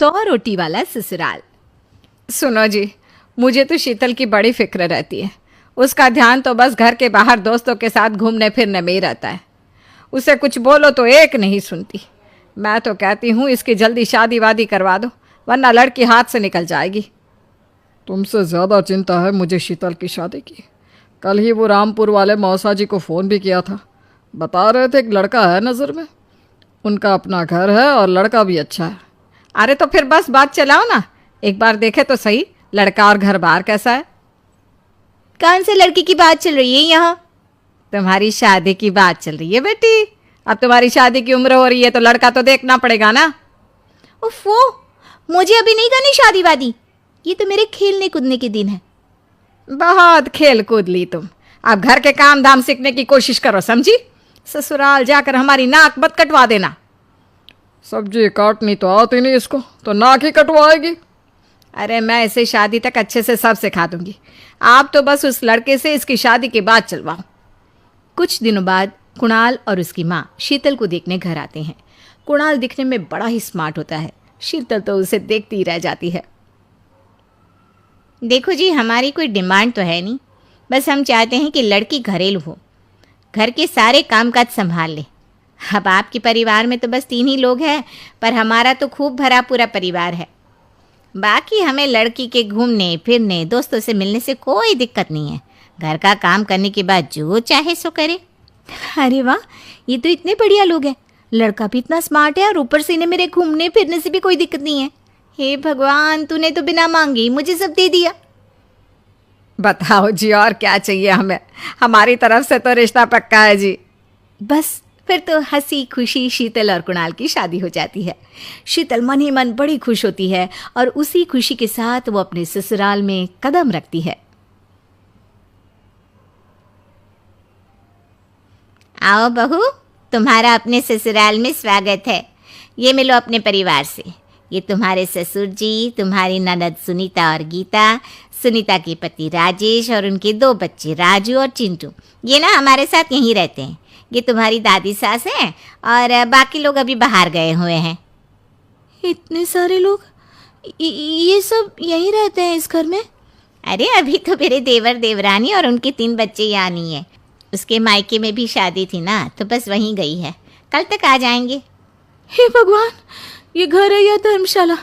100 रोटी वाला ससुराल। सुनो जी, मुझे तो शीतल की बड़ी फिक्र रहती है। उसका ध्यान तो बस घर के बाहर दोस्तों के साथ घूमने फिरने में ही रहता है। उसे कुछ बोलो तो एक नहीं सुनती। मैं तो कहती हूँ इसकी जल्दी शादी वादी करवा दो, वरना लड़की हाथ से निकल जाएगी। तुमसे ज़्यादा चिंता है मुझे शीतल की शादी की। कल ही वो रामपुर वाले मौसा जी को फ़ोन भी किया था। बता रहे थे एक लड़का है नज़र में। उनका अपना घर है और लड़का भी अच्छा है। अरे तो फिर बस बात चलाओ ना, एक बार देखे तो सही लड़का और घर बार कैसा है। कौन से लड़की की बात चल रही है यहाँ? तुम्हारी शादी की बात चल रही है बेटी। अब तुम्हारी शादी की उम्र हो रही है तो लड़का तो देखना पड़ेगा ना। उफ़ो, मुझे अभी नहीं करनी शादी वादी। ये तो मेरे खेलने कूदने के दिन है। बहुत खेल कूद ली तुम, अब घर के काम धाम सीखने की कोशिश करो, समझी? ससुराल जाकर हमारी नाक मत कटवा देना। सब्जी काटनी तो आती नहीं इसको, तो नाक ही कटवाएगी। अरे मैं इसे शादी तक अच्छे से सब सिखा दूंगी। आप तो बस उस लड़के से इसकी शादी के बाद चलवाओ। कुछ दिनों बाद कुणाल और उसकी माँ शीतल को देखने घर आते हैं। कुणाल दिखने में बड़ा ही स्मार्ट होता है। शीतल तो उसे देखती ही रह जाती है। देखो जी, हमारी कोई डिमांड तो है नहीं, बस हम चाहते हैं कि लड़की घरेलू हो, घर के सारे कामकाज संभाल ले। अब आपके परिवार में तो बस 3 ही लोग हैं, पर हमारा तो खूब भरा पूरा परिवार है। बाकी हमें लड़की के घूमने फिरने दोस्तों से मिलने से कोई दिक्कत नहीं है। घर का काम करने के बाद जो चाहे सो करे। अरे वाह, ये तो इतने बढ़िया लोग हैं। लड़का भी इतना स्मार्ट है और ऊपर से इन्हें मेरे घूमने फिरने से भी कोई दिक्कत नहीं है। हे भगवान, तूने तो बिना मांगे ही मुझे सब दे दिया। बताओ जी, और क्या चाहिए हमें? हमारी तरफ से तो रिश्ता पक्का है जी। बस फिर तो हंसी खुशी शीतल और कुणाल की शादी हो जाती है। शीतल मन ही मन बड़ी खुश होती है और उसी खुशी के साथ वो अपने ससुराल में कदम रखती है। आओ बहू, तुम्हारा अपने ससुराल में स्वागत है। ये मिलो अपने परिवार से। ये तुम्हारे ससुर जी, तुम्हारी ननद सुनीता और गीता, सुनीता के पति राजेश और उनके 2 बच्चे राजू और चिंटू। ये ना हमारे साथ यहीं रहते हैं। ये तुम्हारी दादी सास है और बाकी लोग अभी बाहर गए हुए हैं। इतने सारे लोग, ये सब यहीं रहते हैं इस घर में? अरे अभी तो मेरे देवर देवरानी और उनके 3 बच्चे यहाँ नहीं है। उसके मायके में भी शादी थी ना, तो बस वहीं गई है। कल तक आ जाएंगे। हे भगवान, ये घर है या धर्मशाला?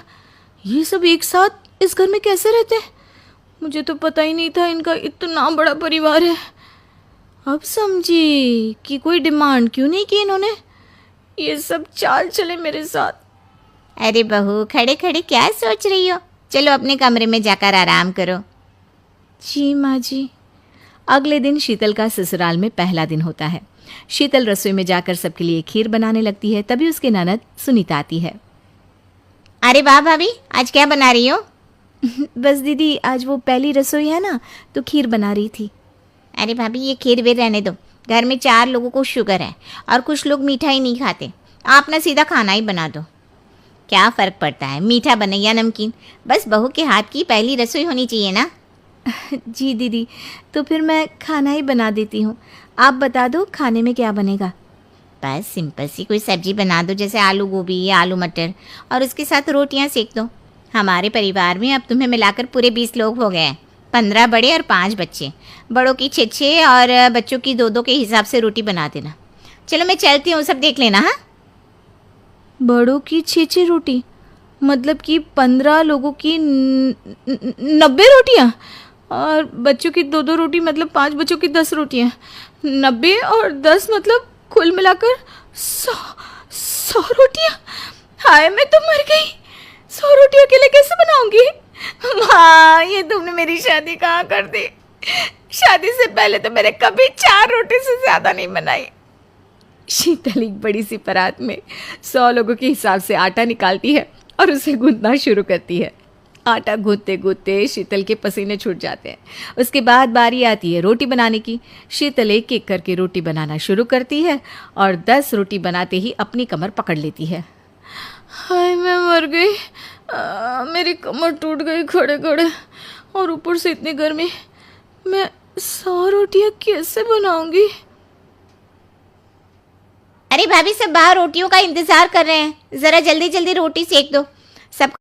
ये सब एक साथ इस घर में कैसे रहते हैं? मुझे तो पता ही नहीं था इनका इतना बड़ा परिवार है। अब समझी कि कोई डिमांड क्यों नहीं की इन्होंने। ये सब चाल चले मेरे साथ। अरे बहू, खड़े खड़े क्या सोच रही हो? चलो अपने कमरे में जाकर आराम करो। जी माँ जी। अगले दिन शीतल का ससुराल में पहला दिन होता है। शीतल रसोई में जाकर सबके लिए खीर बनाने लगती है। तभी उसके ननद सुनीता आती है। अरे वाह भाभी, आज क्या बना रही हो? बस दीदी, आज वो पहली रसोई है ना, तो खीर बना रही थी। अरे भाभी, ये खीर वीर रहने दो। घर में 4 लोगों को शुगर है और कुछ लोग मीठा ही नहीं खाते। आप ना सीधा खाना ही बना दो। क्या फ़र्क पड़ता है मीठा बने या नमकीन? बस बहू के हाथ की पहली रसोई होनी चाहिए ना। जी दीदी, तो फिर मैं खाना ही बना देती हूँ। आप बता दो खाने में क्या बनेगा? बस सिंपल सी कोई सब्जी बना दो, जैसे आलू गोभी या आलू मटर, और उसके साथ रोटियां सेक दो। हमारे परिवार में अब तुम्हें मिलाकर पूरे 20 लोग हो गए हैं। 15 बड़े और 5 बच्चे। बड़ों की 6-6 और बच्चों की 2-2 के हिसाब से रोटी बना देना। चलो मैं चलती हूँ, सब देख लेना। हाँ, बड़ों की 6-6 रोटी मतलब कि 15 लोगों की 90 रोटियाँ, और बच्चों की 2-2 रोटी मतलब 5 बच्चों की 10 रोटियाँ। 90 और 10 मतलब कुल मिलाकर 100 रोटियाँ। हाय, मैं तो मर गई। 100 रोटी अकेले कैसे बनाऊंगी? माँ, ये तुमने मेरी शादी कहाँ कर दी? शादी से पहले तो मैंने कभी 4 रोटी से ज़्यादा नहीं बनाई। शीतल एक बड़ी सी परात में 100 लोगों के हिसाब से आटा निकालती है और उसे गूंथना शुरू करती है। आटा गूंथते गूंथते शीतल के पसीने छूट जाते हैं। उसके बाद बारी आती है रोटी बनाने की। शीतल एक एक करके रोटी बनाना शुरू करती है और 10 रोटी बनाते ही अपनी कमर पकड़ लेती है। हाय, मैं मर गई। मेरी कमर टूट गई खड़े खड़े, और ऊपर से इतनी गर्मी। मैं 100 रोटियाँ कैसे बनाऊंगी? अरे भाभी, सब बाहर रोटियों का इंतजार कर रहे हैं। ज़रा जल्दी जल्दी रोटी सेक दो। सब